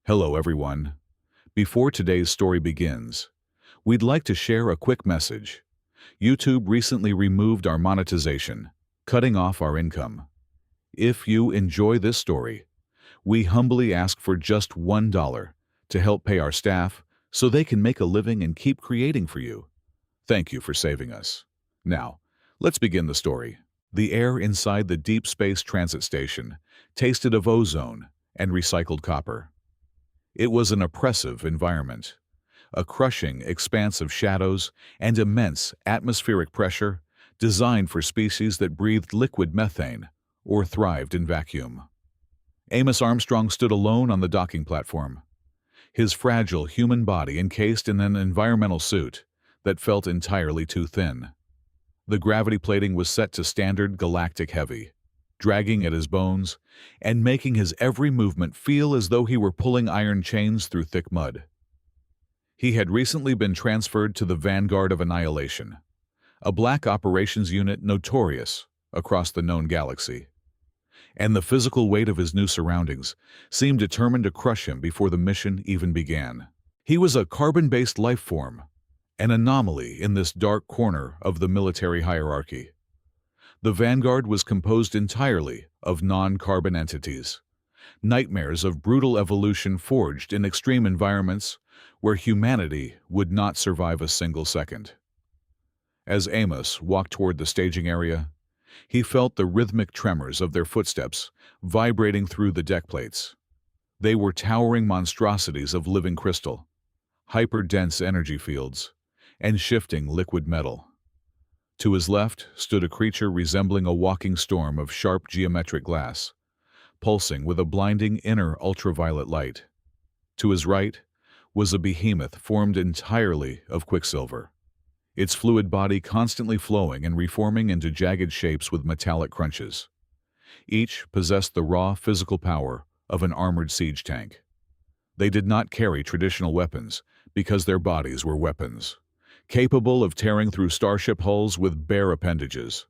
Hello, everyone. Before today's story begins, we'd like to share a quick message. YouTube recently removed our monetization, cutting off our income. If you enjoy this story, we humbly ask for just $1 to help pay our staff so they can make a living and keep creating for you. Thank you for saving us. Now, let's begin the story. The air inside the Deep Space Transit Station tasted of ozone and recycled copper. It was an oppressive environment, a crushing expanse of shadows and immense atmospheric pressure designed for species that breathed liquid methane or thrived in vacuum. Amos Armstrong stood alone on the docking platform, his fragile human body encased in an environmental suit that felt entirely too thin. The gravity plating was set to standard galactic heavy, dragging at his bones and making his every movement feel as though he were pulling iron chains through thick mud. He had recently been transferred to the Vanguard of Annihilation, a black operations unit notorious across the known galaxy, and the physical weight of his new surroundings seemed determined to crush him before the mission even began. He was a carbon-based life form, an anomaly in this dark corner of the military hierarchy. The Vanguard was composed entirely of non-carbon entities, nightmares of brutal evolution forged in extreme environments where humanity would not survive a single second. As Amos walked toward the staging area, he felt the rhythmic tremors of their footsteps vibrating through the deck plates. They were towering monstrosities of living crystal, hyper-dense energy fields, and shifting liquid metal. To his left stood a creature resembling a walking storm of sharp geometric glass, pulsing with a blinding inner ultraviolet light. To his right was a behemoth formed entirely of quicksilver, its fluid body constantly flowing and reforming into jagged shapes with metallic crunches. Each possessed the raw physical power of an armored siege tank. They did not carry traditional weapons because their bodies were weapons, capable of tearing through starship hulls with bare appendages.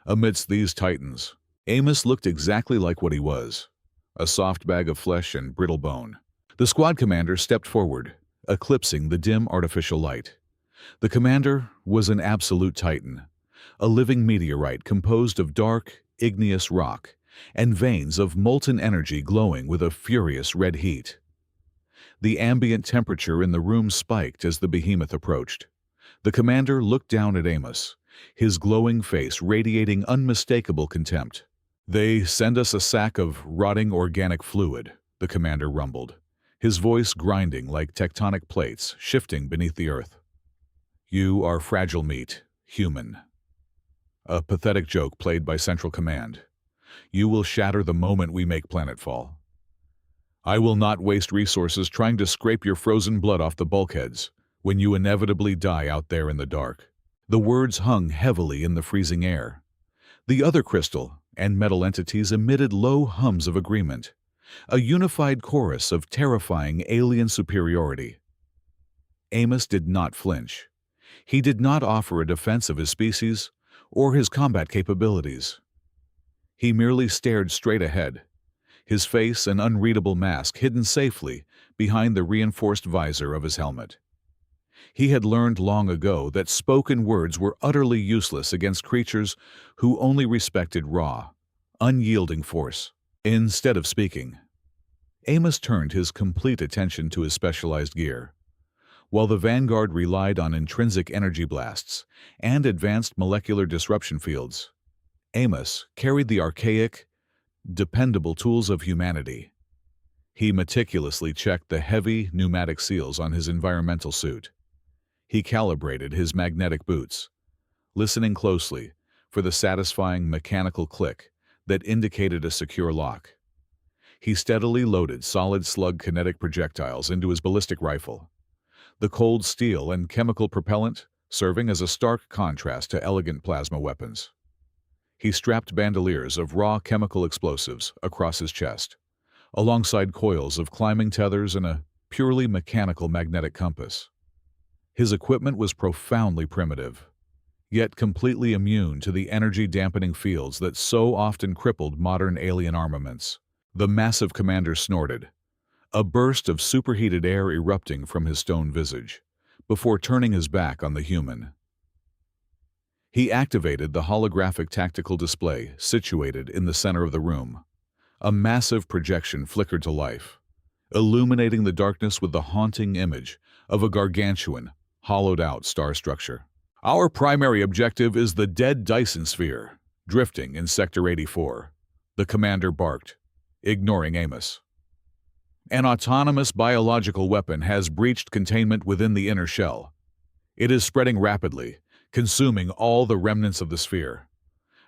Amidst these titans, Amos looked exactly like what he was, a soft bag of flesh and brittle bone. The squad commander stepped forward, eclipsing the dim artificial light. The commander was an absolute titan, a living meteorite composed of dark, igneous rock and veins of molten energy glowing with a furious red heat. The ambient temperature in the room spiked as the behemoth approached. The commander looked down at Amos, his glowing face radiating unmistakable contempt. "They send us a sack of rotting organic fluid," the commander rumbled, his voice grinding like tectonic plates shifting beneath the earth. "You are fragile meat, human." A pathetic joke played by Central Command. "You will shatter the moment we make planetfall. I will not waste resources trying to scrape your frozen blood off the bulkheads when you inevitably die out there in the dark." The words hung heavily in the freezing air. The other crystal and metal entities emitted low hums of agreement, a unified chorus of terrifying alien superiority. Amos did not flinch. He did not offer a defense of his species or his combat capabilities. He merely stared straight ahead, his face an unreadable mask hidden safely behind the reinforced visor of his helmet. He had learned long ago that spoken words were utterly useless against creatures who only respected raw, unyielding force. Instead of speaking, Amos turned his complete attention to his specialized gear. While the Vanguard relied on intrinsic energy blasts and advanced molecular disruption fields, Amos carried the archaic, dependable tools of humanity. He meticulously checked the heavy pneumatic seals on his environmental suit. He calibrated his magnetic boots, listening closely for the satisfying mechanical click that indicated a secure lock. He steadily loaded solid slug kinetic projectiles into his ballistic rifle, the cold steel and chemical propellant serving as a stark contrast to elegant plasma weapons. He strapped bandoliers of raw chemical explosives across his chest, alongside coils of climbing tethers and a purely mechanical magnetic compass. His equipment was profoundly primitive, yet completely immune to the energy-dampening fields that so often crippled modern alien armaments. The massive commander snorted, a burst of superheated air erupting from his stone visage, before turning his back on the human. He activated the holographic tactical display situated in the center of the room. A massive projection flickered to life, illuminating the darkness with the haunting image of a gargantuan, hollowed-out star structure. Our primary objective is the dead Dyson sphere, drifting in Sector 84. The commander barked, ignoring Amos. An autonomous biological weapon has breached containment within the inner shell. It is spreading rapidly, consuming all the remnants of the sphere.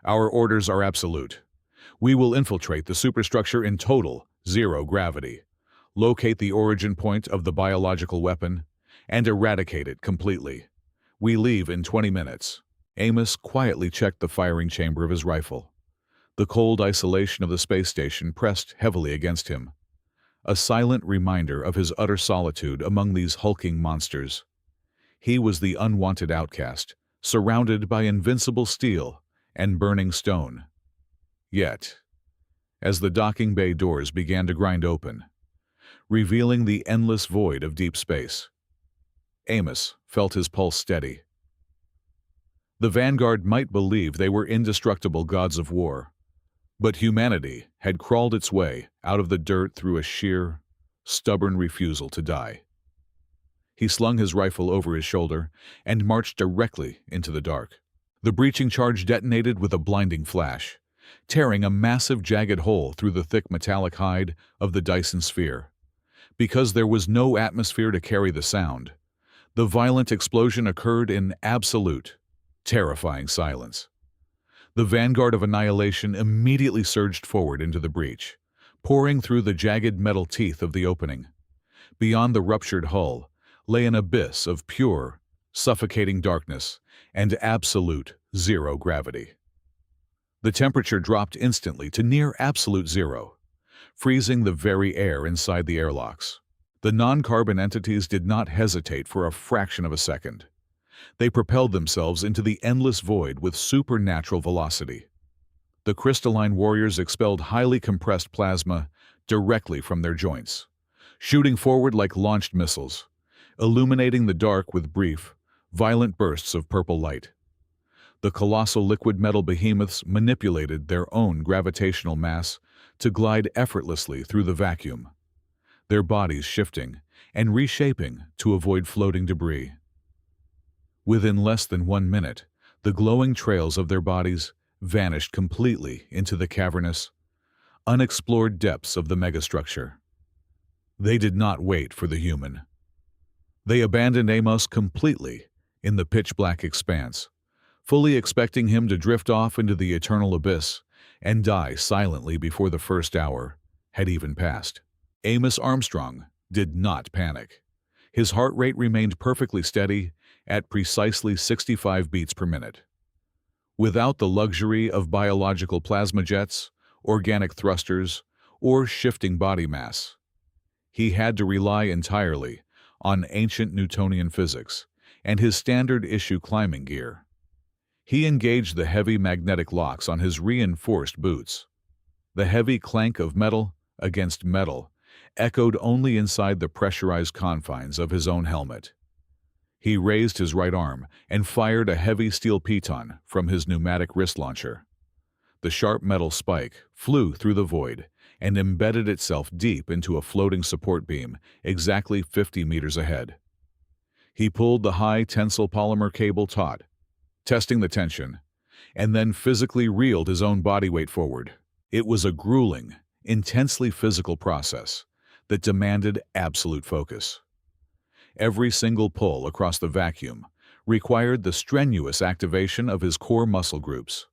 Our orders are absolute. We will infiltrate the superstructure in total, zero gravity, locate the origin point of the biological weapon, and eradicate it completely. We leave in 20 minutes. Amos quietly checked the firing chamber of his rifle. The cold isolation of the space station pressed heavily against him, a silent reminder of his utter solitude among these hulking monsters. He was the unwanted outcast, surrounded by invincible steel and burning stone. Yet, as the docking bay doors began to grind open, revealing the endless void of deep space, Amos felt his pulse steady. The vanguard might believe they were indestructible gods of war, but humanity had crawled its way out of the dirt through a sheer, stubborn refusal to die. He slung his rifle over his shoulder and marched directly into the dark. The breaching charge detonated with a blinding flash, tearing a massive jagged hole through the thick metallic hide of the Dyson sphere. Because there was no atmosphere to carry the sound, the violent explosion occurred in absolute, terrifying silence. The vanguard of annihilation immediately surged forward into the breach, pouring through the jagged metal teeth of the opening. Beyond the ruptured hull lay an abyss of pure, suffocating darkness and absolute zero gravity. The temperature dropped instantly to near absolute zero, freezing the very air inside the airlocks. The non-carbon entities did not hesitate for a fraction of a second. They propelled themselves into the endless void with supernatural velocity. The crystalline warriors expelled highly compressed plasma directly from their joints, shooting forward like launched missiles, illuminating the dark with brief, violent bursts of purple light. The colossal liquid metal behemoths manipulated their own gravitational mass to glide effortlessly through the vacuum, their bodies shifting and reshaping to avoid floating debris. Within less than 1 minute, the glowing trails of their bodies vanished completely into the cavernous, unexplored depths of the megastructure. They did not wait for the human. They abandoned Amos completely in the pitch-black expanse, fully expecting him to drift off into the eternal abyss and die silently before the first hour had even passed. Amos Armstrong did not panic. His heart rate remained perfectly steady at precisely 65 beats per minute. Without the luxury of biological plasma jets, organic thrusters, or shifting body mass, he had to rely entirely on ancient Newtonian physics and his standard-issue climbing gear. He engaged the heavy magnetic locks on his reinforced boots. The heavy clank of metal against metal echoed only inside the pressurized confines of his own helmet. He raised his right arm and fired a heavy steel piton from his pneumatic wrist launcher. The sharp metal spike flew through the void and embedded itself deep into a floating support beam exactly 50 meters ahead. He pulled the high tensile polymer cable taut, testing the tension, and then physically reeled his own body weight forward. It was a grueling, intensely physical process that demanded absolute focus. Every single pull across the vacuum required the strenuous activation of his core muscle groups,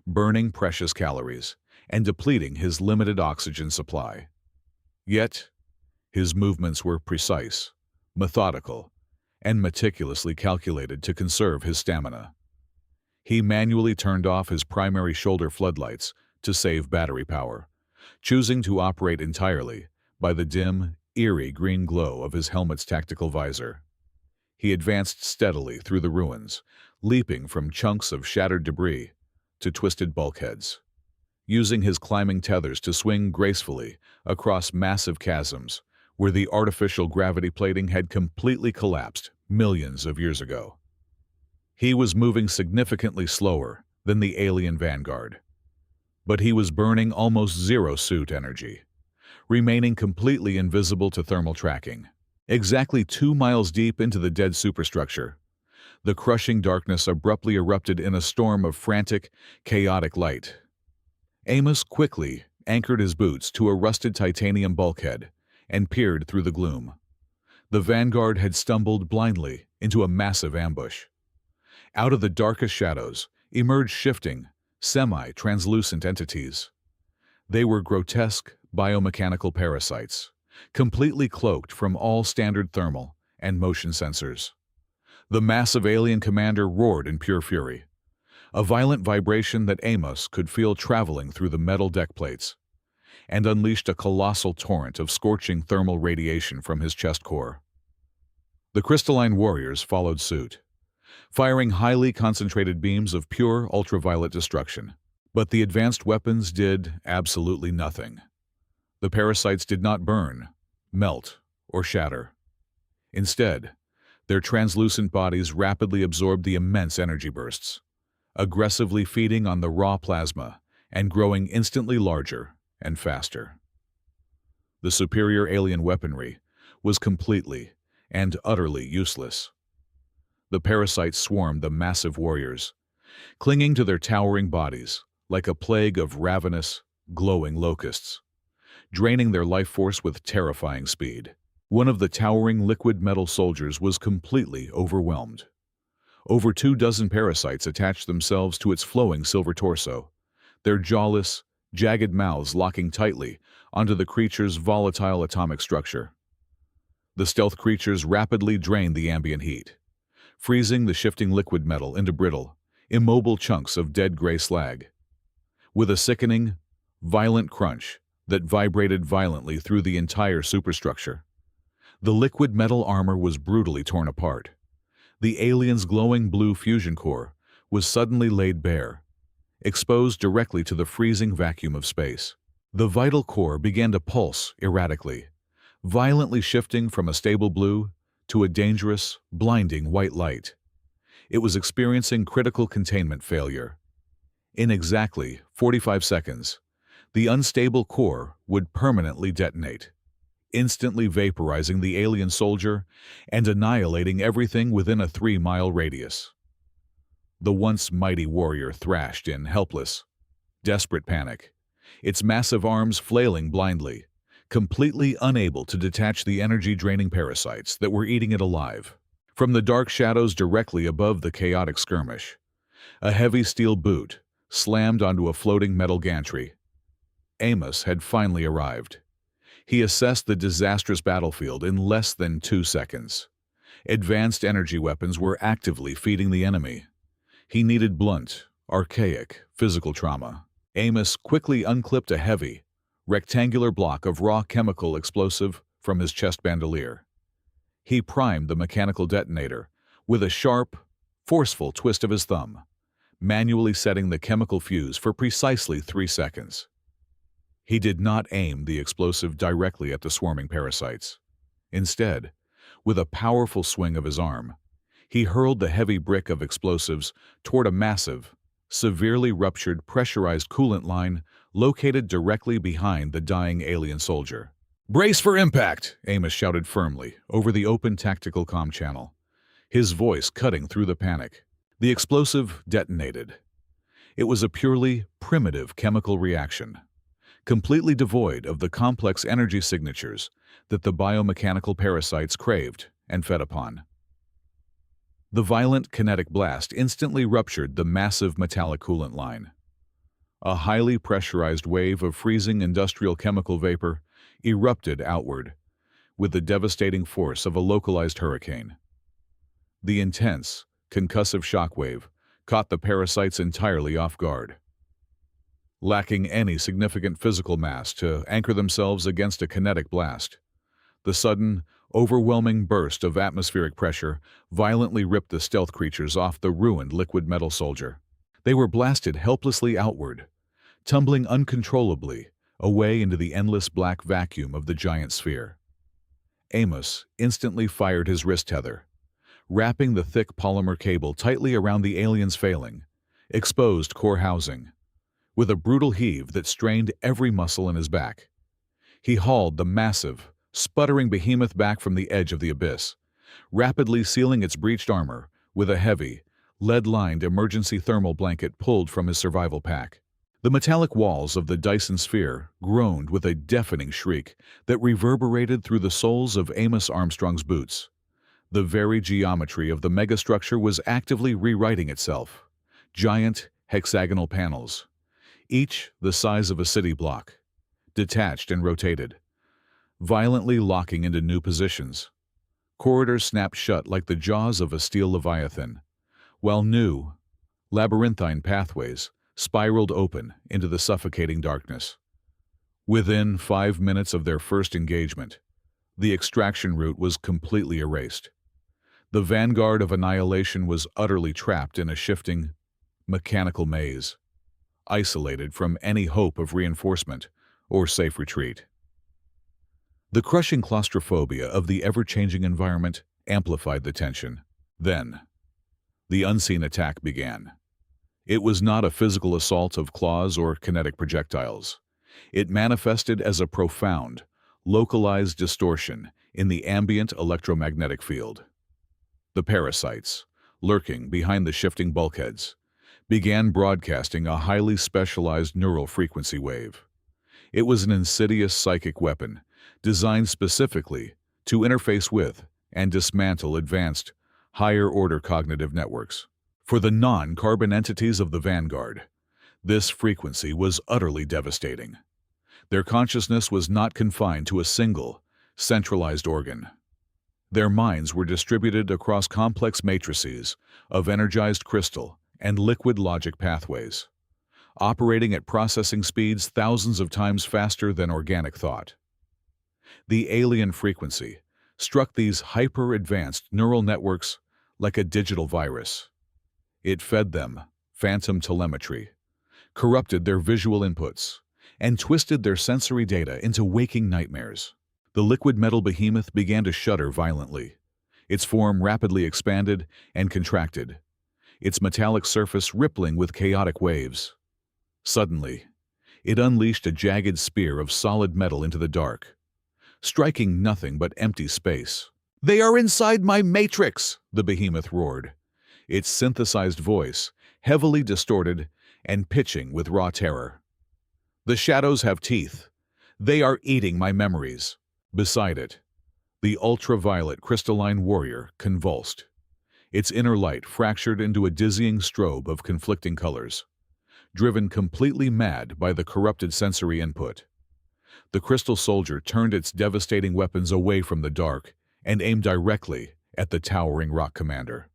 burning precious calories and depleting his limited oxygen supply. Yet, his movements were precise, methodical, and meticulously calculated to conserve his stamina. He manually turned off his primary shoulder floodlights to save battery power, choosing to operate entirely by the dim, eerie green glow of his helmet's tactical visor. He advanced steadily through the ruins, leaping from chunks of shattered debris to twisted bulkheads, using his climbing tethers to swing gracefully across massive chasms where the artificial gravity plating had completely collapsed millions of years ago. He was moving significantly slower than the alien vanguard, but he was burning almost zero suit energy, remaining completely invisible to thermal tracking. Exactly 2 miles deep into the dead superstructure, the crushing darkness abruptly erupted in a storm of frantic, chaotic light. Amos quickly anchored his boots to a rusted titanium bulkhead and peered through the gloom. The vanguard had stumbled blindly into a massive ambush. Out of the darkest shadows emerged shifting, semi-translucent entities. They were grotesque biomechanical parasites, completely cloaked from all standard thermal and motion sensors. The massive alien commander roared in pure fury, a violent vibration that Amos could feel traveling through the metal deck plates, and unleashed a colossal torrent of scorching thermal radiation from his chest core. The crystalline warriors followed suit, firing highly concentrated beams of pure ultraviolet destruction. But the advanced weapons did absolutely nothing. The parasites did not burn, melt, or shatter. Instead, their translucent bodies rapidly absorbed the immense energy bursts, aggressively feeding on the raw plasma and growing instantly larger and faster. The superior alien weaponry was completely and utterly useless. The parasites swarmed the massive warriors, clinging to their towering bodies like a plague of ravenous, glowing locusts, draining their life force with terrifying speed. One of the towering liquid metal soldiers was completely overwhelmed. Over 24 parasites attached themselves to its flowing silver torso, their jawless, jagged mouths locking tightly onto the creature's volatile atomic structure. The stealth creatures rapidly drained the ambient heat, freezing the shifting liquid metal into brittle, immobile chunks of dead gray slag. With a sickening, violent crunch that vibrated violently through the entire superstructure, the liquid metal armor was brutally torn apart. The alien's glowing blue fusion core was suddenly laid bare, exposed directly to the freezing vacuum of space. The vital core began to pulse erratically, violently shifting from a stable blue to a dangerous, blinding white light. It was experiencing critical containment failure. In exactly 45 seconds, the unstable core would permanently detonate, instantly vaporizing the alien soldier and annihilating everything within a 3-mile radius. The once mighty warrior thrashed in helpless, desperate panic, its massive arms flailing blindly, completely unable to detach the energy-draining parasites that were eating it alive. From the dark shadows directly above the chaotic skirmish, a heavy steel boot slammed onto a floating metal gantry. Amos had finally arrived. He assessed the disastrous battlefield in less than 2 seconds. Advanced energy weapons were actively feeding the enemy. He needed blunt, archaic, physical trauma. Amos quickly unclipped a heavy, rectangular block of raw chemical explosive from his chest bandolier. He primed the mechanical detonator with a sharp, forceful twist of his thumb, manually setting the chemical fuse for precisely 3 seconds. He did not aim the explosive directly at the swarming parasites. Instead, with a powerful swing of his arm, he hurled the heavy brick of explosives toward a massive, severely ruptured pressurized coolant line located directly behind the dying alien soldier. "Brace for impact!" Amos shouted firmly over the open tactical comm channel, his voice cutting through the panic. The explosive detonated. It was a purely primitive chemical reaction, completely devoid of the complex energy signatures that the biomechanical parasites craved and fed upon. The violent kinetic blast instantly ruptured the massive metallic coolant line. A highly pressurized wave of freezing industrial chemical vapor erupted outward with the devastating force of a localized hurricane. The intense, concussive shockwave caught the parasites entirely off guard. Lacking any significant physical mass to anchor themselves against a kinetic blast, the sudden, overwhelming burst of atmospheric pressure violently ripped the stealth creatures off the ruined liquid metal soldier. They were blasted helplessly outward, tumbling uncontrollably away into the endless black vacuum of the giant sphere. Amos instantly fired his wrist tether, wrapping the thick polymer cable tightly around the alien's failing, exposed core housing. With a brutal heave that strained every muscle in his back, he hauled the massive, sputtering behemoth back from the edge of the abyss, rapidly sealing its breached armor with a heavy, lead-lined emergency thermal blanket pulled from his survival pack. The metallic walls of the Dyson sphere groaned with a deafening shriek that reverberated through the soles of Amos Armstrong's boots. The very geometry of the megastructure was actively rewriting itself. Giant, hexagonal panels, each the size of a city block, detached and rotated, violently locking into new positions. Corridors snapped shut like the jaws of a steel leviathan, while new, labyrinthine pathways spiraled open into the suffocating darkness. Within 5 minutes of their first engagement, the extraction route was completely erased. The vanguard of annihilation was utterly trapped in a shifting, mechanical maze, isolated from any hope of reinforcement or safe retreat. The crushing claustrophobia of the ever-changing environment amplified the tension. Then, the unseen attack began. It was not a physical assault of claws or kinetic projectiles. It manifested as a profound, localized distortion in the ambient electromagnetic field. The parasites, lurking behind the shifting bulkheads, began broadcasting a highly specialized neural frequency wave. It was an insidious psychic weapon designed specifically to interface with and dismantle advanced, higher-order cognitive networks. For the non-carbon entities of the vanguard, this frequency was utterly devastating. Their consciousness was not confined to a single, centralized organ. Their minds were distributed across complex matrices of energized crystal and liquid logic pathways, operating at processing speeds thousands of times faster than organic thought. The alien frequency struck these hyper-advanced neural networks like a digital virus. It fed them phantom telemetry, corrupted their visual inputs, and twisted their sensory data into waking nightmares. The liquid metal behemoth began to shudder violently. Its form rapidly expanded and contracted, its metallic surface rippling with chaotic waves. Suddenly, it unleashed a jagged spear of solid metal into the dark, striking nothing but empty space. "They are inside my matrix!" the behemoth roared, its synthesized voice heavily distorted and pitching with raw terror. "The shadows have teeth. They are eating my memories." Beside it, the ultraviolet crystalline warrior convulsed, its inner light fractured into a dizzying strobe of conflicting colors, driven completely mad by the corrupted sensory input. The crystal soldier turned its devastating weapons away from the dark and aimed directly at the towering rock commander.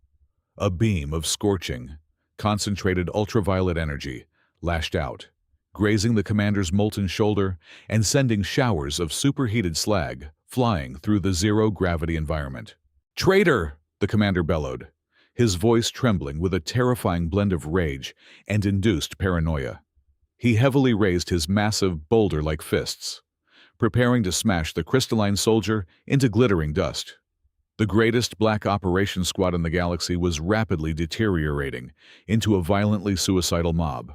A beam of scorching, concentrated ultraviolet energy lashed out, grazing the commander's molten shoulder and sending showers of superheated slag flying through the zero-gravity environment. "Traitor!" the commander bellowed, his voice trembling with a terrifying blend of rage and induced paranoia. He heavily raised his massive, boulder-like fists, preparing to smash the crystalline soldier into glittering dust. The greatest black operations squad in the galaxy was rapidly deteriorating into a violently suicidal mob,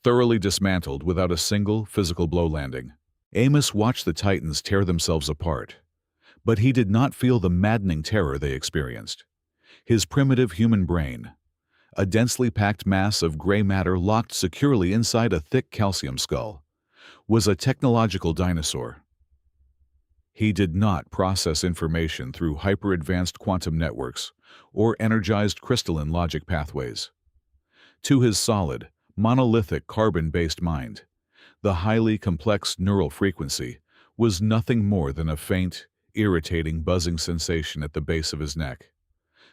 thoroughly dismantled without a single physical blow landing. Amos watched the Titans tear themselves apart, but he did not feel the maddening terror they experienced. His primitive human brain, a densely packed mass of gray matter locked securely inside a thick calcium skull, was a technological dinosaur. He did not process information through hyper-advanced quantum networks or energized crystalline logic pathways. To his solid, monolithic carbon-based mind, the highly complex neural frequency was nothing more than a faint, irritating buzzing sensation at the base of his neck,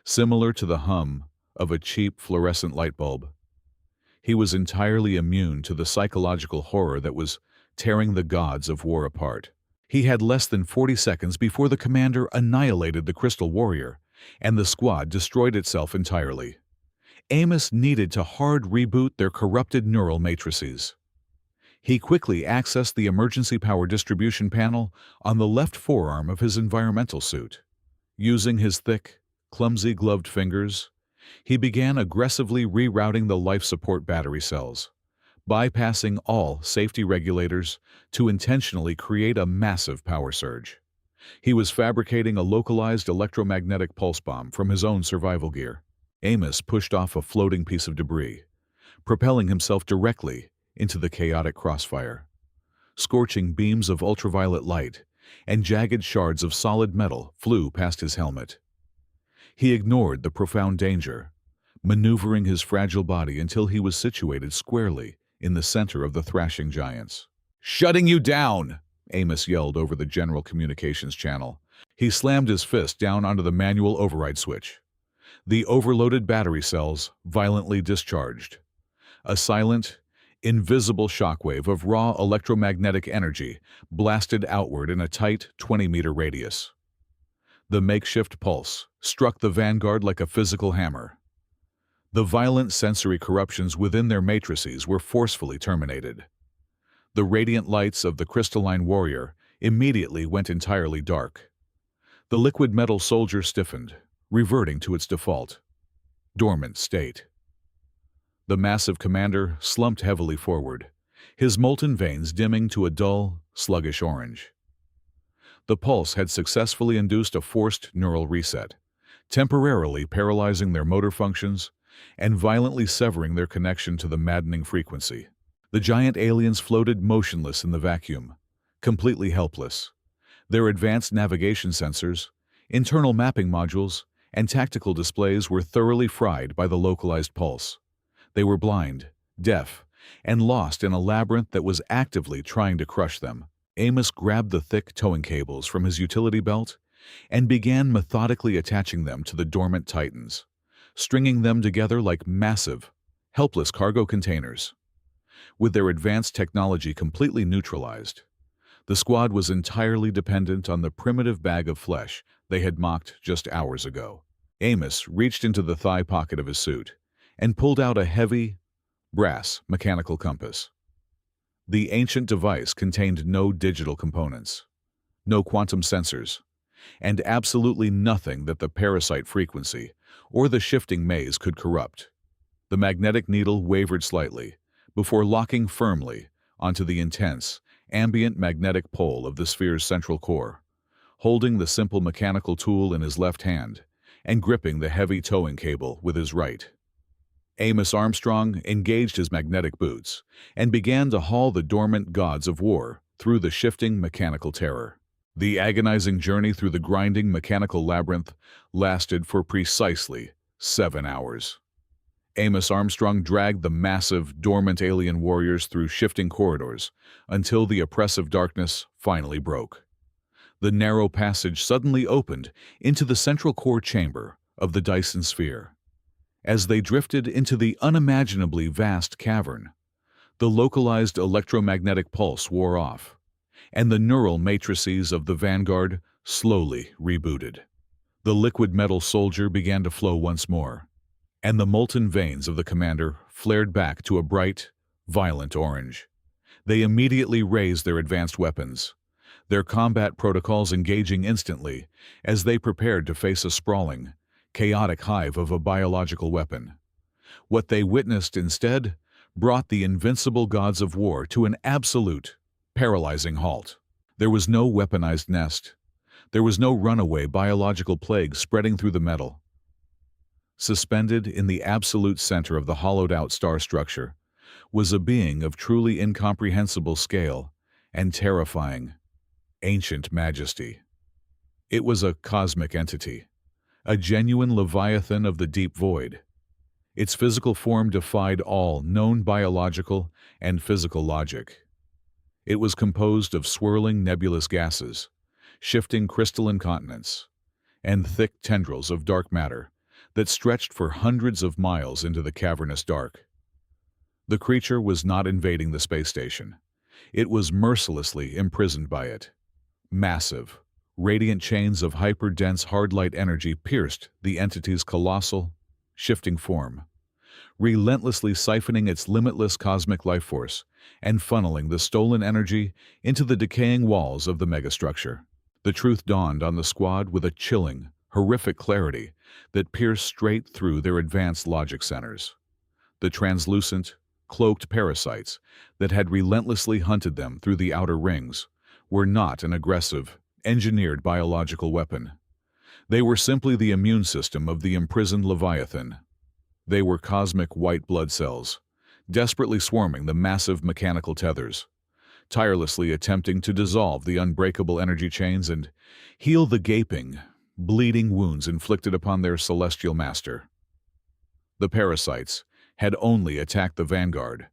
similar to the hum of a cheap fluorescent light bulb. He was entirely immune to the psychological horror that was tearing the gods of war apart. He had less than 40 seconds before the commander annihilated the Crystal Warrior, and the squad destroyed itself entirely. Amos needed to hard reboot their corrupted neural matrices. He quickly accessed the emergency power distribution panel on the left forearm of his environmental suit. Using his thick, clumsy gloved fingers, he began aggressively rerouting the life support battery cells, bypassing all safety regulators to intentionally create a massive power surge. He was fabricating a localized electromagnetic pulse bomb from his own survival gear. Amos pushed off a floating piece of debris, propelling himself directly into the chaotic crossfire. Scorching beams of ultraviolet light and jagged shards of solid metal flew past his helmet. He ignored the profound danger, maneuvering his fragile body until he was situated squarely in the center of the thrashing giants. "Shutting you down!" Amos yelled over the general communications channel. He slammed his fist down onto the manual override switch. The overloaded battery cells violently discharged. A silent, invisible shockwave of raw electromagnetic energy blasted outward in a tight 20-meter radius. The makeshift pulse struck the vanguard like a physical hammer. The violent sensory corruptions within their matrices were forcefully terminated. The radiant lights of the crystalline warrior immediately went entirely dark. The liquid metal soldier stiffened, reverting to its default, dormant state. The massive commander slumped heavily forward, his molten veins dimming to a dull, sluggish orange. The pulse had successfully induced a forced neural reset, temporarily paralyzing their motor functions and violently severing their connection to the maddening frequency. The giant aliens floated motionless in the vacuum, completely helpless. Their advanced navigation sensors, internal mapping modules, and tactical displays were thoroughly fried by the localized pulse. They were blind, deaf, and lost in a labyrinth that was actively trying to crush them. Amos grabbed the thick towing cables from his utility belt and began methodically attaching them to the dormant titans, stringing them together like massive, helpless cargo containers. With their advanced technology completely neutralized, the squad was entirely dependent on the primitive bag of flesh they had mocked just hours ago. Amos reached into the thigh pocket of his suit and pulled out a heavy, brass mechanical compass. The ancient device contained no digital components, no quantum sensors, and absolutely nothing that the parasite frequency or the shifting maze could corrupt. The magnetic needle wavered slightly before locking firmly onto the intense, ambient magnetic pole of the sphere's central core. Holding the simple mechanical tool in his left hand and gripping the heavy towing cable with his right, Amos Armstrong engaged his magnetic boots and began to haul the dormant gods of war through the shifting mechanical terror. The agonizing journey through the grinding mechanical labyrinth lasted for precisely 7 hours. Amos Armstrong dragged the massive, dormant alien warriors through shifting corridors until the oppressive darkness finally broke. The narrow passage suddenly opened into the central core chamber of the Dyson sphere. As they drifted into the unimaginably vast cavern, the localized electromagnetic pulse wore off, and the neural matrices of the vanguard slowly rebooted. The liquid metal soldier began to flow once more, and the molten veins of the commander flared back to a bright, violent orange. They immediately raised their advanced weapons, their combat protocols engaging instantly as they prepared to face a sprawling, chaotic hive of a biological weapon. What they witnessed instead brought the invincible gods of war to an absolute, paralyzing halt. There was no weaponized nest. There was no runaway biological plague spreading through the metal. Suspended in the absolute center of the hollowed-out star structure was a being of truly incomprehensible scale and terrifying, ancient majesty. It was a cosmic entity, a genuine leviathan of the deep void. Its physical form defied all known biological and physical logic. It was composed of swirling nebulous gases, shifting crystalline continents, and thick tendrils of dark matter that stretched for hundreds of miles into the cavernous dark. The creature was not invading the space station. It was mercilessly imprisoned by it. Massive, radiant chains of hyper-dense hard light energy pierced the entity's colossal, shifting form, relentlessly siphoning its limitless cosmic life force and funneling the stolen energy into the decaying walls of the megastructure. The truth dawned on the squad with a chilling, horrific clarity that pierced straight through their advanced logic centers. The translucent, cloaked parasites that had relentlessly hunted them through the outer rings were not an aggressive, engineered biological weapon. They were simply the immune system of the imprisoned Leviathan. They were cosmic white blood cells, desperately swarming the massive mechanical tethers, tirelessly attempting to dissolve the unbreakable energy chains and heal the gaping, bleeding wounds inflicted upon their celestial master. The parasites had only attacked the vanguard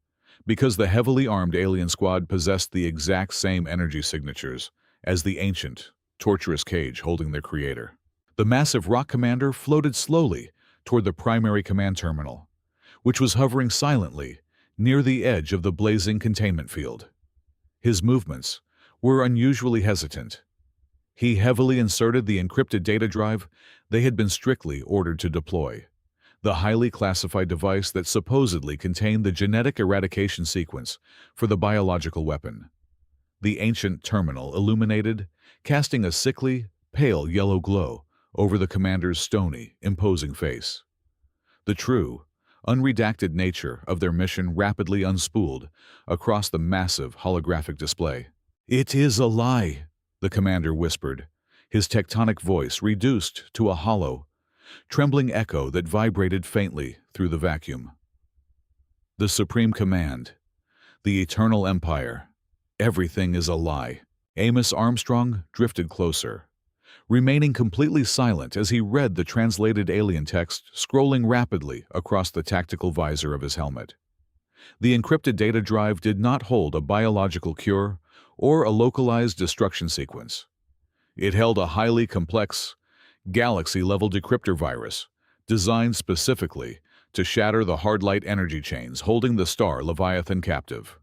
because the heavily armed alien squad possessed the exact same energy signatures as the ancient, torturous cage holding their creator. The massive rock commander floated slowly toward the primary command terminal, which was hovering silently near the edge of the blazing containment field. His movements were unusually hesitant. He heavily inserted the encrypted data drive they had been strictly ordered to deploy, the highly classified device that supposedly contained the genetic eradication sequence for the biological weapon. The ancient terminal illuminated, casting a sickly, pale yellow glow over the commander's stony, imposing face. The true, unredacted nature of their mission rapidly unspooled across the massive holographic display. "It is a lie," the commander whispered, his tectonic voice reduced to a hollow, trembling echo that vibrated faintly through the vacuum. "The Supreme Command, the Eternal Empire, everything is a lie." Amos Armstrong drifted closer, remaining completely silent as he read the translated alien text scrolling rapidly across the tactical visor of his helmet. The encrypted data drive did not hold a biological cure or a localized destruction sequence. It held a highly complex, galaxy-level decryptor virus designed specifically to shatter the hard-light energy chains holding the star Leviathan captive.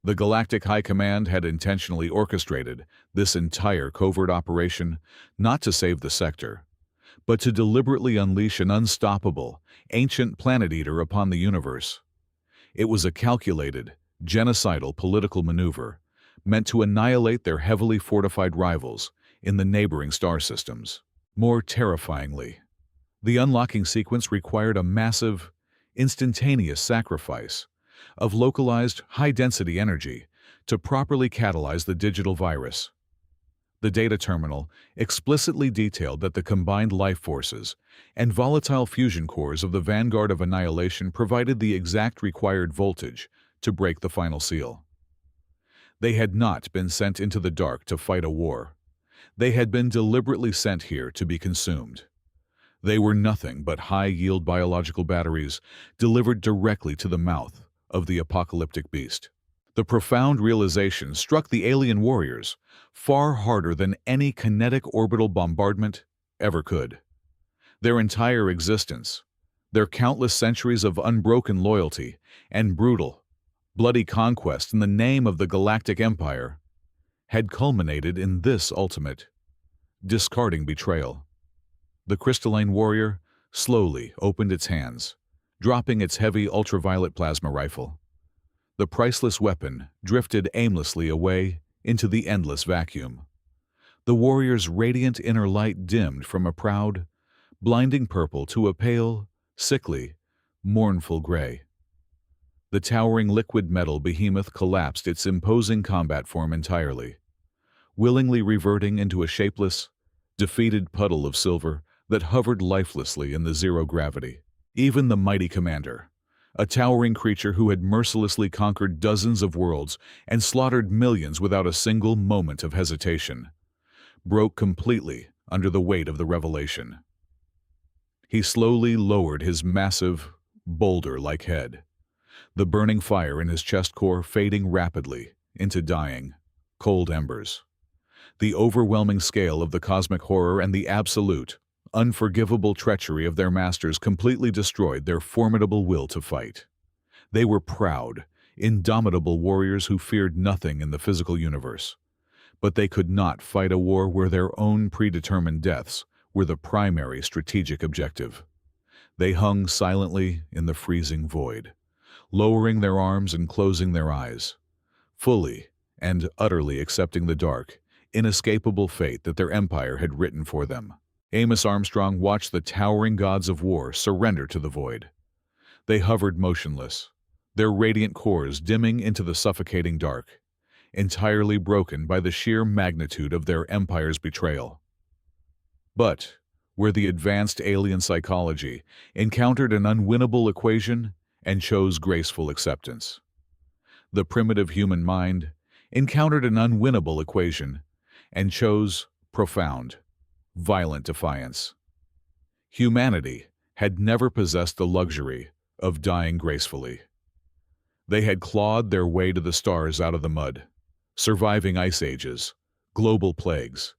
The Galactic High Command had intentionally orchestrated this entire covert operation not to save the sector, but to deliberately unleash an unstoppable, ancient planet-eater upon the universe. It was a calculated, genocidal political maneuver meant to annihilate their heavily fortified rivals in the neighboring star systems. More terrifyingly, the unlocking sequence required a massive, instantaneous sacrifice of localized, high-density energy to properly catalyze the digital virus. The data terminal explicitly detailed that the combined life forces and volatile fusion cores of the vanguard of annihilation provided the exact required voltage to break the final seal. They had not been sent into the dark to fight a war. They had been deliberately sent here to be consumed. They were nothing but high-yield biological batteries delivered directly to the mouth of the apocalyptic beast. The profound realization struck the alien warriors far harder than any kinetic orbital bombardment ever could. Their entire existence, their countless centuries of unbroken loyalty and brutal, bloody conquest in the name of the Galactic Empire, had culminated in this ultimate, discarding betrayal. The crystalline warrior slowly opened its hands, dropping its heavy ultraviolet plasma rifle. The priceless weapon drifted aimlessly away into the endless vacuum. The warrior's radiant inner light dimmed from a proud, blinding purple to a pale, sickly, mournful gray. The towering liquid metal behemoth collapsed its imposing combat form entirely, willingly reverting into a shapeless, defeated puddle of silver that hovered lifelessly in the zero gravity. Even the mighty commander, a towering creature who had mercilessly conquered dozens of worlds and slaughtered millions without a single moment of hesitation, broke completely under the weight of the revelation. He slowly lowered his massive, boulder-like head, the burning fire in his chest core fading rapidly into dying, cold embers. The overwhelming scale of the cosmic horror and the absolute, unforgivable treachery of their masters completely destroyed their formidable will to fight. They were proud, indomitable warriors who feared nothing in the physical universe, but they could not fight a war where their own predetermined deaths were the primary strategic objective. They hung silently in the freezing void, lowering their arms and closing their eyes, fully and utterly accepting the dark, inescapable fate that their empire had written for them. Amos Armstrong watched the towering gods of war surrender to the void. They hovered motionless, their radiant cores dimming into the suffocating dark, entirely broken by the sheer magnitude of their empire's betrayal. But where the advanced alien psychology encountered an unwinnable equation and chose graceful acceptance, the primitive human mind encountered an unwinnable equation and chose profound, violent defiance. Humanity had never possessed the luxury of dying gracefully. They had clawed their way to the stars out of the mud, surviving ice ages, global plagues,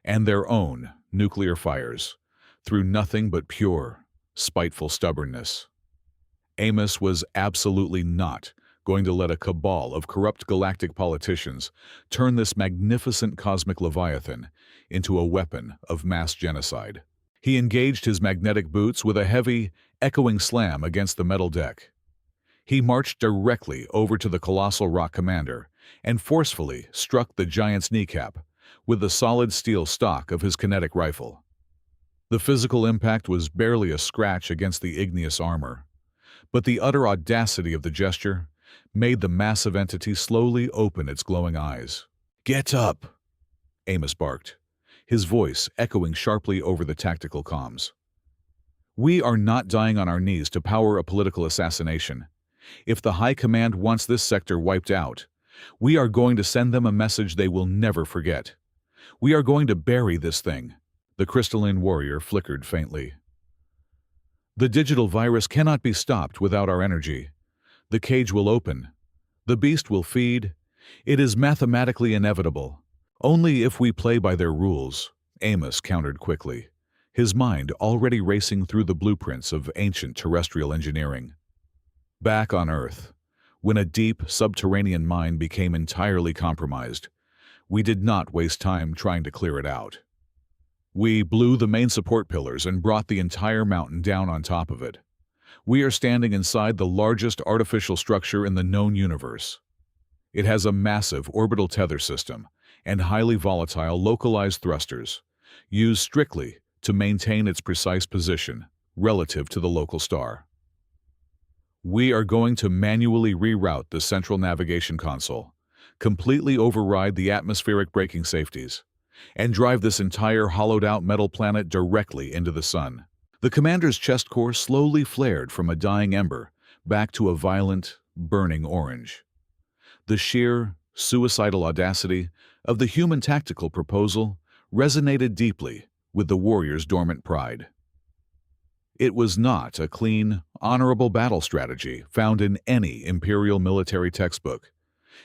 and their own nuclear fires through nothing but pure, spiteful stubbornness. Amos was absolutely not going to let a cabal of corrupt galactic politicians turn this magnificent cosmic leviathan into a weapon of mass genocide. He engaged his magnetic boots with a heavy, echoing slam against the metal deck. He marched directly over to the colossal rock commander and forcefully struck the giant's kneecap with the solid steel stock of his kinetic rifle. The physical impact was barely a scratch against the igneous armor, but the utter audacity of the gesture made the massive entity slowly open its glowing eyes. "Get up!" Amos barked, his voice echoing sharply over the tactical comms. "We are not dying on our knees to power a political assassination. If the High Command wants this sector wiped out, we are going to send them a message they will never forget. We are going to bury this thing." The crystalline warrior flickered faintly. "The digital virus cannot be stopped without our energy. The cage will open. The beast will feed. It is mathematically inevitable. Only if we play by their rules," Amos countered quickly, his mind already racing through the blueprints of ancient terrestrial engineering. Back on Earth, when a deep, subterranean mine became entirely compromised, we did not waste time trying to clear it out. We blew the main support pillars and brought the entire mountain down on top of it. We are standing inside the largest artificial structure in the known universe. It has a massive orbital tether system and highly volatile localized thrusters, used strictly to maintain its precise position relative to the local star. We are going to manually reroute the central navigation console, completely override the atmospheric braking safeties, and drive this entire hollowed-out metal planet directly into the sun. The commander's chest core slowly flared from a dying ember back to a violent, burning orange. The sheer, suicidal audacity of the human tactical proposal resonated deeply with the warrior's dormant pride. It was not a clean, honorable battle strategy found in any imperial military textbook.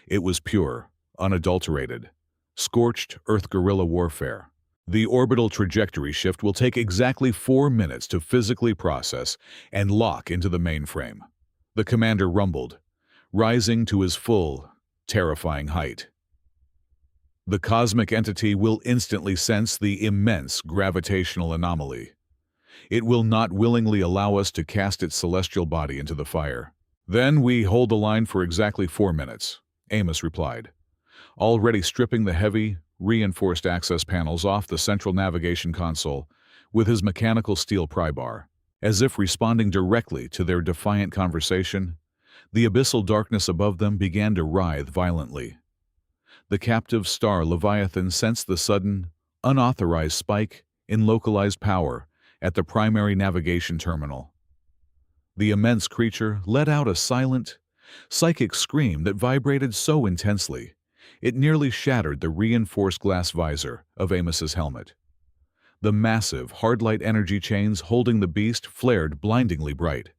It was pure, unadulterated, scorched earth guerrilla warfare. The orbital trajectory shift will take exactly 4 minutes to physically process and lock into the mainframe. The commander rumbled, rising to his full, terrifying height. The cosmic entity will instantly sense the immense gravitational anomaly. It will not willingly allow us to cast its celestial body into the fire. "Then we hold the line for exactly 4 minutes, Amos replied, already stripping the heavy, reinforced access panels off the central navigation console with his mechanical steel pry bar. As if responding directly to their defiant conversation, the abyssal darkness above them began to writhe violently. The captive star Leviathan sensed the sudden, unauthorized spike in localized power at the primary navigation terminal. The immense creature let out a silent, psychic scream that vibrated so intensely it nearly shattered the reinforced glass visor of Amos's helmet. The massive, hard-light energy chains holding the beast flared blindingly bright,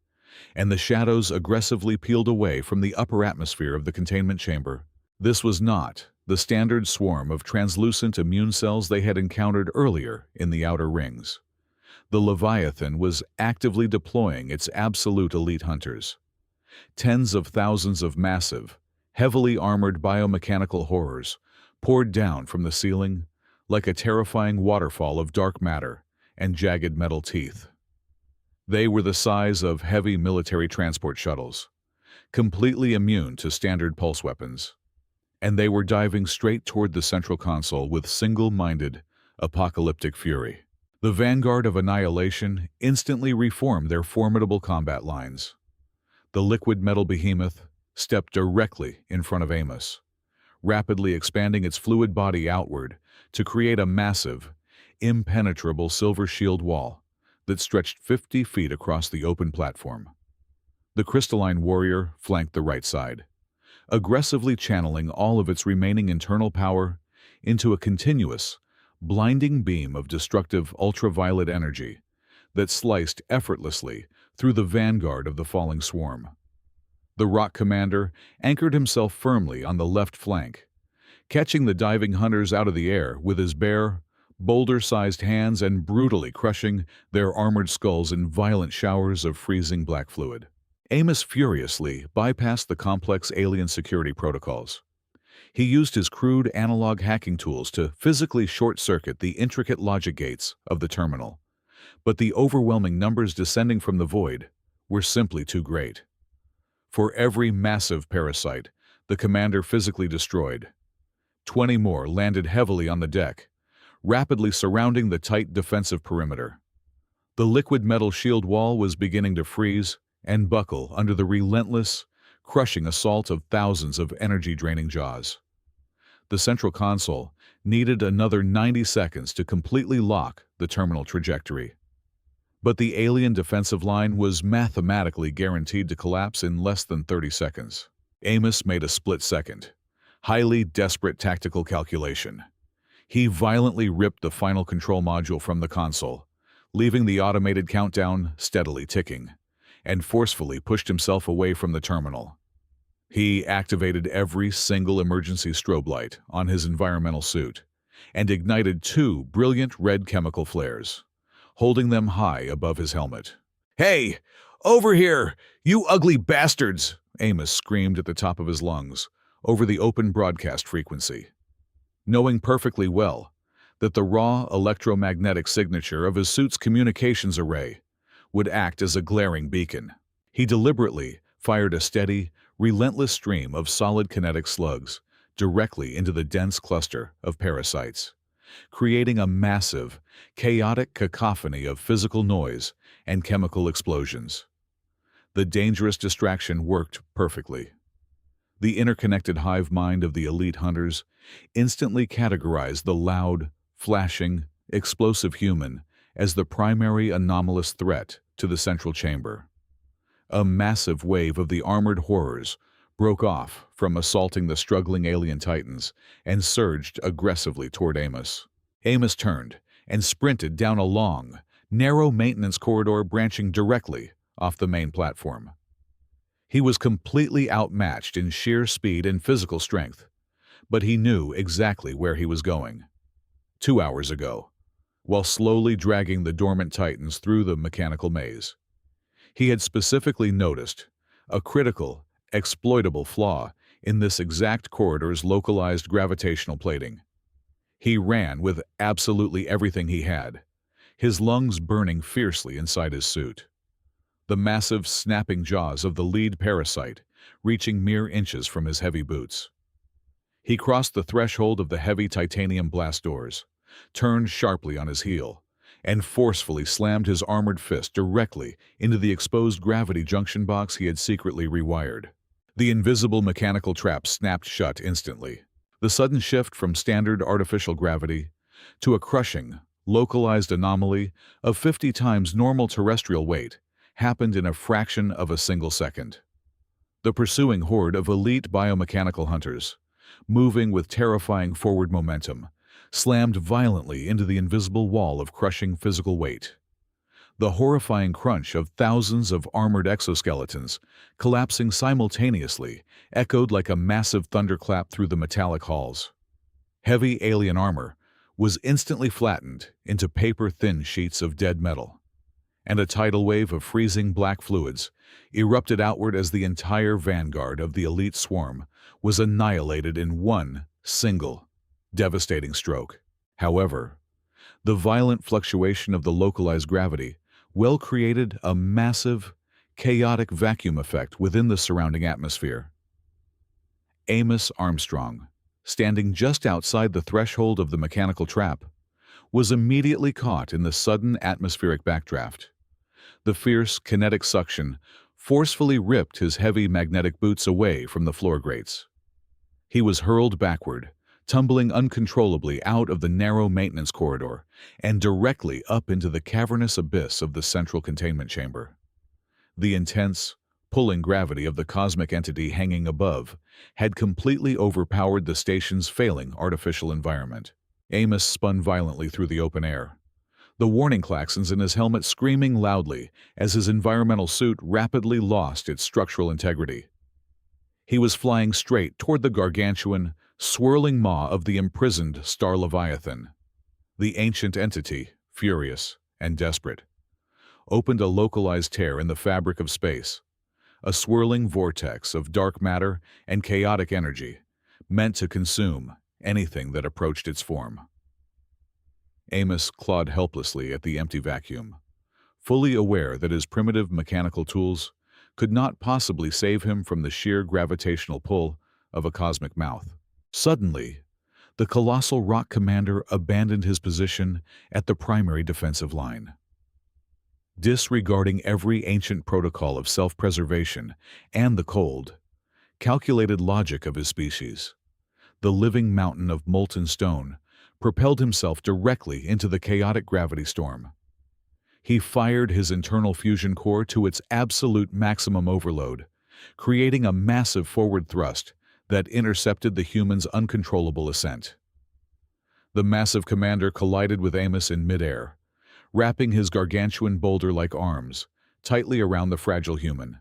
and the shadows aggressively peeled away from the upper atmosphere of the containment chamber. This was not the standard swarm of translucent immune cells they had encountered earlier in the outer rings. The Leviathan was actively deploying its absolute elite hunters. Tens of thousands of massive, heavily armored biomechanical horrors poured down from the ceiling like a terrifying waterfall of dark matter and jagged metal teeth. They were the size of heavy military transport shuttles, completely immune to standard pulse weapons. And they were diving straight toward the central console with single-minded, apocalyptic fury. The vanguard of annihilation instantly reformed their formidable combat lines. The liquid metal behemoth stepped directly in front of Amos, rapidly expanding its fluid body outward to create a massive, impenetrable silver shield wall that stretched 50 feet across the open platform. The crystalline warrior flanked the right side, aggressively channeling all of its remaining internal power into a continuous, blinding beam of destructive ultraviolet energy that sliced effortlessly through the vanguard of the falling swarm. The rock commander anchored himself firmly on the left flank, catching the diving hunters out of the air with his bare, boulder-sized hands and brutally crushing their armored skulls in violent showers of freezing black fluid. Amos furiously bypassed the complex alien security protocols. He used his crude analog hacking tools to physically short-circuit the intricate logic gates of the terminal, but the overwhelming numbers descending from the void were simply too great. For every massive parasite the commander physically destroyed, 20 more landed heavily on the deck, rapidly surrounding the tight defensive perimeter. The liquid metal shield wall was beginning to freeze and buckle under the relentless, crushing assault of thousands of energy-draining jaws. The central console needed another 90 seconds to completely lock the terminal trajectory. But the alien defensive line was mathematically guaranteed to collapse in less than 30 seconds. Amos made a split-second, highly desperate tactical calculation. He violently ripped the final control module from the console, leaving the automated countdown steadily ticking, and forcefully pushed himself away from the terminal. He activated every single emergency strobe light on his environmental suit and ignited 2 brilliant red chemical flares, holding them high above his helmet. "Hey! Over here! You ugly bastards!" Amos screamed at the top of his lungs over the open broadcast frequency, knowing perfectly well that the raw electromagnetic signature of his suit's communications array would act as a glaring beacon. He deliberately fired a steady, relentless stream of solid kinetic slugs directly into the dense cluster of parasites, creating a massive, chaotic cacophony of physical noise and chemical explosions. The dangerous distraction worked perfectly. The interconnected hive mind of the elite hunters instantly categorized the loud, flashing, explosive human as the primary anomalous threat to the central chamber. A massive wave of the armored horrors broke off from assaulting the struggling alien titans and surged aggressively toward Amos. Amos turned and sprinted down a long, narrow maintenance corridor branching directly off the main platform. He was completely outmatched in sheer speed and physical strength, but he knew exactly where he was going. 2 hours ago, while slowly dragging the dormant titans through the mechanical maze, he had specifically noticed a critical, exploitable flaw in this exact corridor's localized gravitational plating. He ran with absolutely everything he had, his lungs burning fiercely inside his suit. The massive, snapping jaws of the lead parasite reaching mere inches from his heavy boots. He crossed the threshold of the heavy titanium blast doors, turned sharply on his heel, and forcefully slammed his armored fist directly into the exposed gravity junction box he had secretly rewired. The invisible mechanical trap snapped shut instantly. The sudden shift from standard artificial gravity to a crushing, localized anomaly of 50 times normal terrestrial weight happened in a fraction of a single second. The pursuing horde of elite biomechanical hunters, moving with terrifying forward momentum, slammed violently into the invisible wall of crushing physical weight. The horrifying crunch of thousands of armored exoskeletons collapsing simultaneously echoed like a massive thunderclap through the metallic halls. Heavy alien armor was instantly flattened into paper-thin sheets of dead metal, and a tidal wave of freezing black fluids erupted outward as the entire vanguard of the elite swarm was annihilated in one single, devastating stroke. However, the violent fluctuation of the localized gravity well created a massive, chaotic vacuum effect within the surrounding atmosphere. Amos Armstrong, standing just outside the threshold of the mechanical trap, was immediately caught in the sudden atmospheric backdraft. The fierce kinetic suction forcefully ripped his heavy magnetic boots away from the floor grates. He was hurled backward, tumbling uncontrollably out of the narrow maintenance corridor and directly up into the cavernous abyss of the central containment chamber. The intense, pulling gravity of the cosmic entity hanging above had completely overpowered the station's failing artificial environment. Amos spun violently through the open air, the warning klaxons in his helmet screaming loudly as his environmental suit rapidly lost its structural integrity. He was flying straight toward the gargantuan, swirling maw of the imprisoned star Leviathan. The ancient entity, furious and desperate, opened a localized tear in the fabric of space, a swirling vortex of dark matter and chaotic energy, meant to consume anything that approached its form. Amos clawed helplessly at the empty vacuum, fully aware that his primitive mechanical tools could not possibly save him from the sheer gravitational pull of a cosmic mouth. Suddenly, the colossal rock commander abandoned his position at the primary defensive line. Disregarding every ancient protocol of self-preservation and the cold, calculated logic of his species, the living mountain of molten stone propelled himself directly into the chaotic gravity storm. He fired his internal fusion core to its absolute maximum overload, creating a massive forward thrust that intercepted the human's uncontrollable ascent. The massive commander collided with Amos in midair, wrapping his gargantuan boulder-like arms tightly around the fragile human.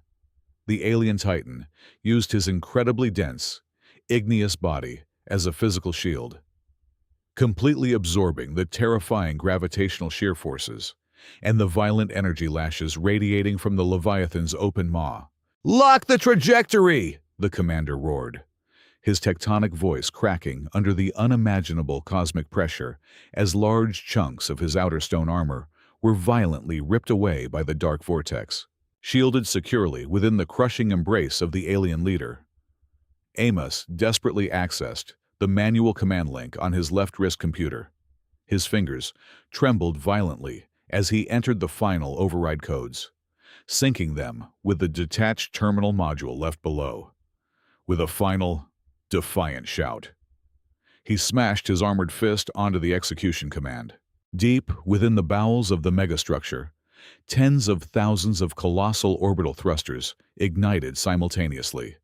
The alien titan used his incredibly dense, igneous body as a physical shield, completely absorbing the terrifying gravitational shear forces and the violent energy lashes radiating from the Leviathan's open maw. "Lock the trajectory!" the commander roared, his tectonic voice cracking under the unimaginable cosmic pressure as large chunks of his outer stone armor were violently ripped away by the dark vortex. Shielded securely within the crushing embrace of the alien leader, Amos desperately accessed the manual command link on his left wrist computer. His fingers trembled violently as he entered the final override codes, syncing them with the detached terminal module left below. With a final, defiant shout, he smashed his armored fist onto the execution command. Deep within the bowels of the megastructure, tens of thousands of colossal orbital thrusters ignited simultaneously.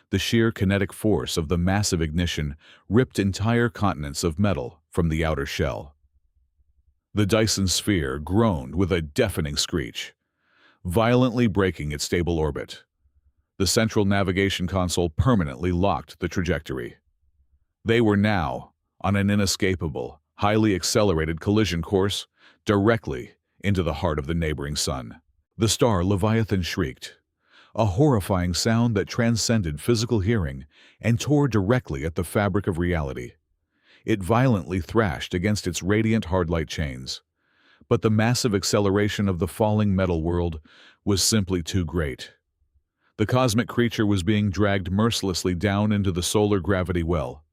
The sheer kinetic force of the massive ignition ripped entire continents of metal from the outer shell. The Dyson sphere groaned with a deafening screech, violently breaking its stable orbit. The central navigation console permanently locked the trajectory. They were now on an inescapable, highly accelerated collision course directly into the heart of the neighboring sun. The star Leviathan shrieked, a horrifying sound that transcended physical hearing and tore directly at the fabric of reality. It violently thrashed against its radiant hardlight chains, but the massive acceleration of the falling metal world was simply too great. The cosmic creature was being dragged mercilessly down into the solar gravity well,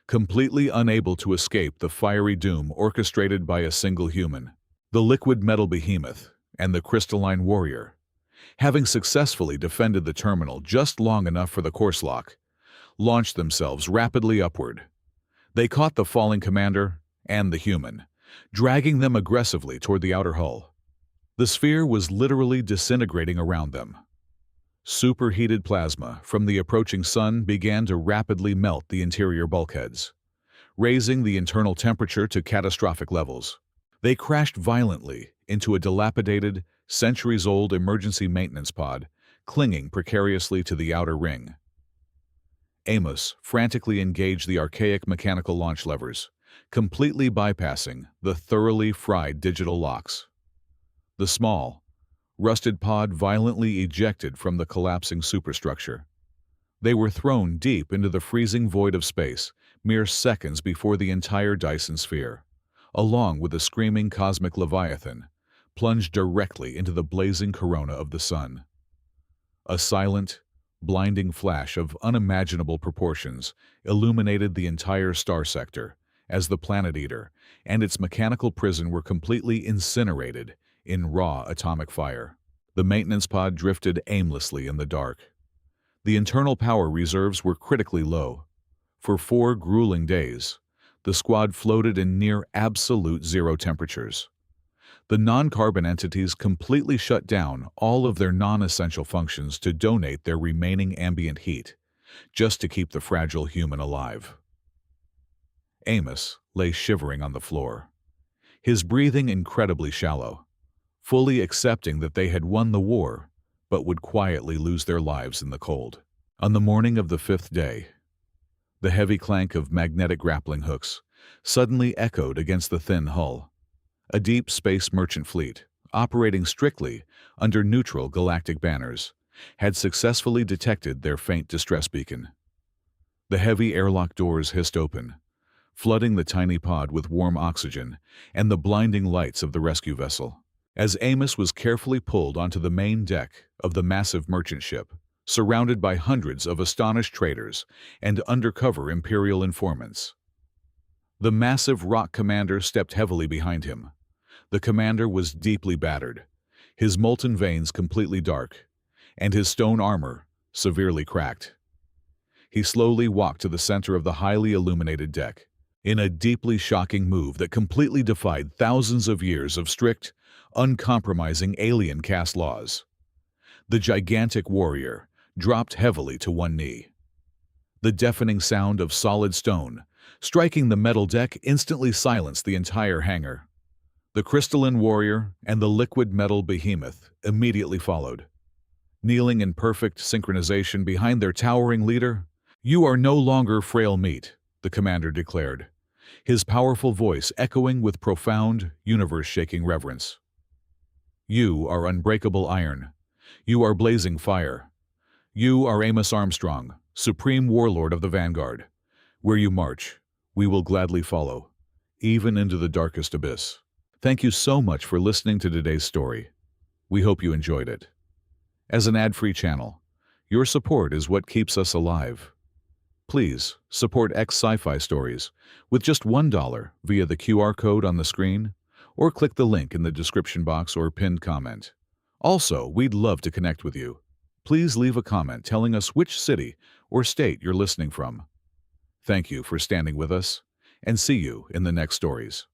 completely unable to escape the fiery doom orchestrated by a single human. The liquid metal behemoth and the crystalline warrior, having successfully defended the terminal just long enough for the course lock, launched themselves rapidly upward. They caught the falling commander and the human, dragging them aggressively toward the outer hull. The sphere was literally disintegrating around them. Superheated plasma from the approaching sun began to rapidly melt the interior bulkheads, raising the internal temperature to catastrophic levels. They crashed violently into a dilapidated, centuries-old emergency maintenance pod, clinging precariously to the outer ring. Amos frantically engaged the archaic mechanical launch levers, completely bypassing the thoroughly fried digital locks. The small, rusted pod violently ejected from the collapsing superstructure. They were thrown deep into the freezing void of space mere seconds before the entire Dyson sphere, along with the screaming cosmic Leviathan, plunged directly into the blazing corona of the sun. A silent, blinding flash of unimaginable proportions illuminated the entire star sector as the Planet Eater and its mechanical prison were completely incinerated in raw atomic fire. The maintenance pod drifted aimlessly in the dark. The internal power reserves were critically low. For 4 grueling days, the squad floated in near absolute zero temperatures. The non-carbon entities completely shut down all of their non-essential functions to donate their remaining ambient heat, just to keep the fragile human alive. Amos lay shivering on the floor, his breathing incredibly shallow, fully accepting that they had won the war, but would quietly lose their lives in the cold. On the morning of the 5th day, the heavy clank of magnetic grappling hooks suddenly echoed against the thin hull. A deep space merchant fleet, operating strictly under neutral galactic banners, had successfully detected their faint distress beacon. The heavy airlock doors hissed open, flooding the tiny pod with warm oxygen and the blinding lights of the rescue vessel. As Amos was carefully pulled onto the main deck of the massive merchant ship, surrounded by hundreds of astonished traders and undercover Imperial informants, the massive rock commander stepped heavily behind him. The commander was deeply battered, his molten veins completely dark, and his stone armor severely cracked. He slowly walked to the center of the highly illuminated deck, in a deeply shocking move that completely defied thousands of years of strict, uncompromising alien caste laws. The gigantic warrior dropped heavily to one knee. The deafening sound of solid stone striking the metal deck instantly silenced the entire hangar. The crystalline warrior and the liquid metal behemoth immediately followed. Kneeling in perfect synchronization behind their towering leader, "You are no longer frail meat," the commander declared, his powerful voice echoing with profound, universe-shaking reverence. "You are unbreakable iron. You are blazing fire. You are Amos Armstrong, supreme warlord of the Vanguard. Where you march, we will gladly follow, even into the darkest abyss." Thank you so much for listening to today's story. We hope you enjoyed it. As an ad-free channel, your support is what keeps us alive. Please support Sci-fi stories with just $1 via the QR code on the screen, or click the link in the description box or pinned comment. Also, we'd love to connect with you. Please leave a comment telling us which city or state you're listening from. Thank you for standing with us, and see you in the next stories.